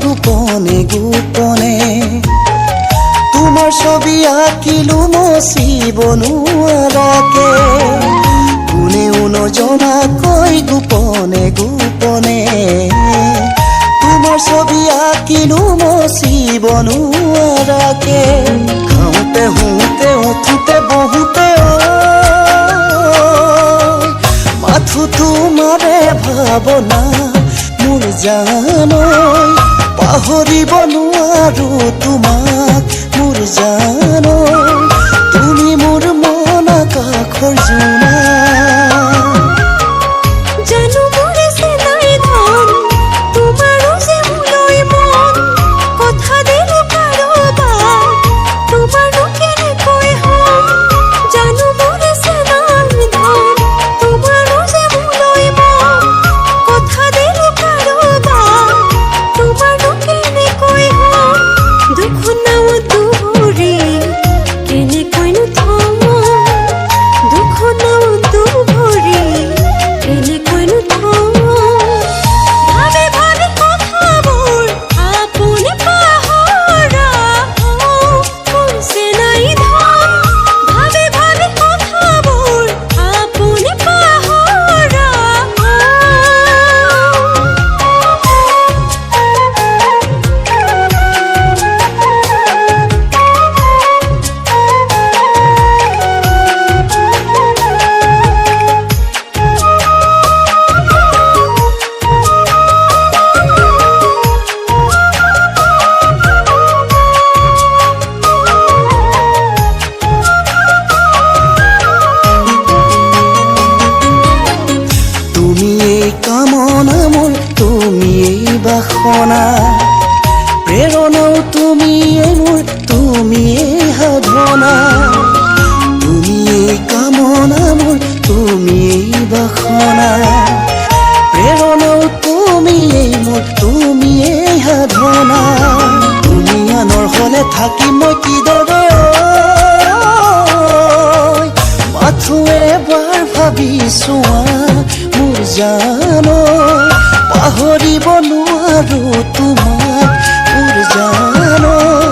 গোপনে গোপনে তোমাৰ ছবি আঁকিলো মচিব নোৱাৰাকে কোনেও নজনাকৈ গোপনে গোপনে তোমাৰ ছবি আঁকিলো মচিব নোৱাৰাকে খাওঁতে শুওঁতে উঠোঁতে বহুতে মাথো তোমাৰে ভাৱনা মোৰ জানৈ পাহৰিব নোৱাৰো তোমাক মোৰ জানৈ তুমি মোৰ মন আকাশৰ জোনা বাসনা প্ৰেৰণাও তুমিয়ে মোৰ তুমিয়ে সাধনা তুমিয়ে কামনা মোৰ তুমিয়ে বাসনা প্ৰেৰণাও তুমিয়ে মোৰ তুমিয়ে সাধনা তুমি আনৰ হলে থাকি মই কিদৰে মাথো এবাৰ ভাবি চোৱা মোৰ জানৈ পাহৰিব নোৱাৰো তোমাক মোৰ জানৈ